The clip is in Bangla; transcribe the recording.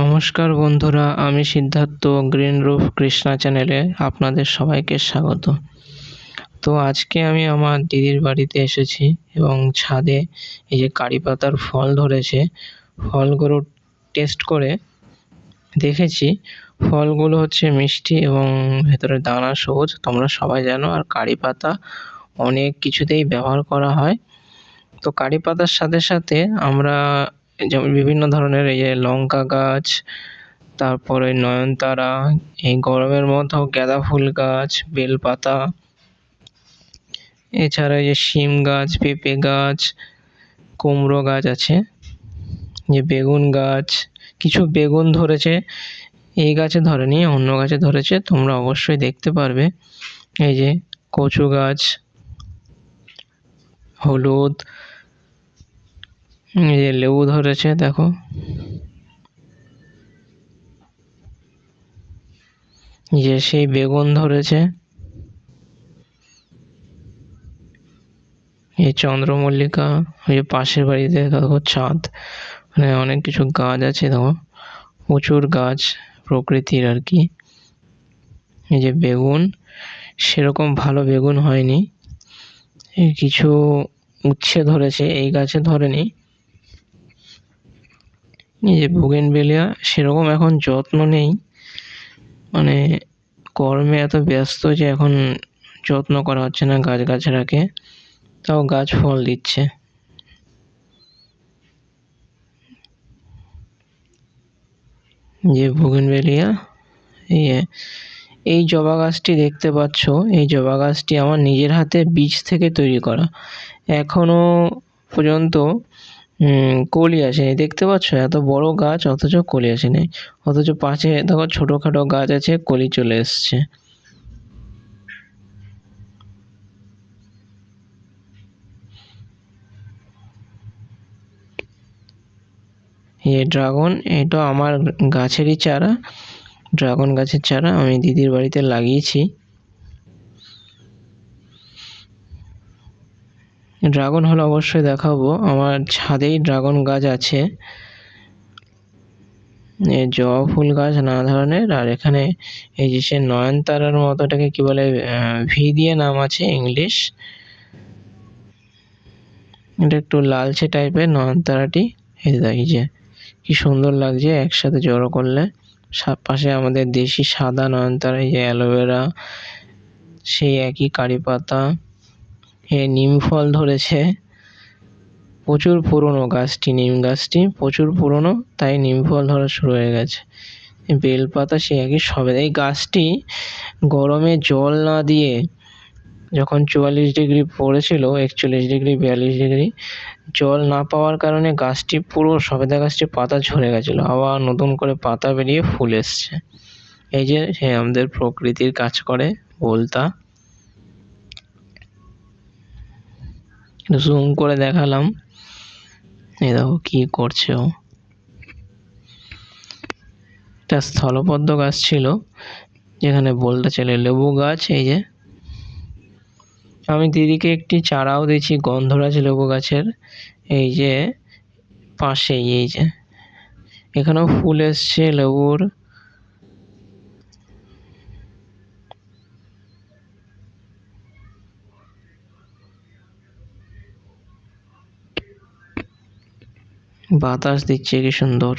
নমস্কার বন্ধুরা, আমি সিদ্ধার্থ গ্রিন রুফ কৃষ্ণা চ্যানেলে আপনাদের সবাইকে স্বাগত। তো আজকে আমি আমার দিদির বাড়িতে এসেছি এবং ছাদে এই যে কারি পাতার ফল ধরেছে, ফলগুলো টেস্ট করে দেখেছি। ফলগুলো হচ্ছে মিষ্টি এবং ভেতরে দানা সবুজ, তোমরা সবাই জানো। আর কারি পাতা অনেক কিছুতেই ব্যবহার করা হয়। তো কারি পাতার সাথে সাথে আমরা যেমন বিভিন্ন ধরনের এই যে লঙ্কা গাছ, তারপরে নয়নতারা, এই গরমের মধ্যেও গাঁদা ফুল গাছ, বেলপাতা, এছাড়া এই যে শিম গাছ, পেঁপে গাছ, কুমড়ো গাছ আছে, যে বেগুন গাছ, কিছু বেগুন ধরেছে, এই গাছে ধরেনি, অন্য গাছে ধরেছে, তোমরা অবশ্যই দেখতে পারবে। এই যে কচু গাছ, হলুদ, এই যে লেবু ধরেছে, দেখো। যে সেই বেগুন ধরেছে, এই চন্দ্রমল্লিকা, ওই যে পাশের বাড়িতে দেখো ছাদ, মানে অনেক কিছু গাছ আছে, দেখো প্রচুর গাছ প্রকৃতির আর কি। এই যে বেগুন, সেরকম ভালো বেগুন হয়নি, এই কিছু উচ্ছে ধরেছে, এই গাছে ধরেনি। এই যে বুগেনভেলিয়া, সেরকম এখন যত্ন নেই, মানে কর্মে এত ব্যস্ত যে এখন যত্ন করা হচ্ছে না গাছগাছড়াকে, তাও গাছ ফল দিচ্ছে। যে বুগেনভেলিয়া, এই জবা গাছটি দেখতে পাচ্ছ, এই জবা গাছটি আমার নিজের হাতে বীজ থেকে তৈরি করা। এখনো পর্যন্ত কলি আসেনি, দেখতে পাচ্ছ এত বড় গাছ অথচ কলি আসেনি, অথচ পাশে দেখো ছোটোখাটো গাছ আছে, কলি চলে এসছে। এই ড্রাগন, এটা আমার গাছেরই চারা, ড্রাগন গাছের চারা আমি দিদির বাড়িতে লাগিয়েছি। ড্রাগন হলে অবশ্যই দেখাবো, আমার ছাদেই ড্রাগন গাছ আছে, জবা ফুল গাছ নানা ধরনের। আর এখানে এই যে সে নয়নতারার মতো, এটাকে কি বলে, ভি দিয়ে নাম আছে ইংলিশ, এটা একটু লালচে টাইপের নয়নতারাটি। এই যে কি সুন্দর লাগছে একসাথে জড়ো করলে। পাশে আমাদের দেশি সাদা নয়নতারা, এই যে অ্যালোভেরা, সেই একই কারি পাতা, নিম ফল ধরেছে। প্রচুর পুরনো গাছটি, নিম গাছটি প্রচুর পুরনো, তাই নিম ফল ধরা শুরু হয়ে গেছে। বেলপাতা সে একই সবে। এই গাছটি গরমে জল না দিয়ে, যখন 44 ডিগ্রি পড়েছিল, 41 ডিগ্রি 42 ডিগ্রি, জল না পাওয়ার কারণে গাছটি পুরো সবেদা গাছটি পাতা ঝরে গেছিলো, আবার নতুন করে পাতা বেরিয়ে ফুল এসছে। এই যে সে আমাদের প্রকৃতির কাজ করে বলতা, জুম করে দেখালাম। এই দেখো কি করছে ও। একটা স্থলপদ্ম গাছ ছিল যেখানে বলতে চলে, লেবু গাছ। এই যে আমি দিদিকে একটি চারাও দিয়েছি গন্ধরাজ লেবু গাছের, এই যে পাশেই, এই যে এখানেও ফুল এসছে লেবুর। বাতাস দিচ্ছে কি সুন্দর।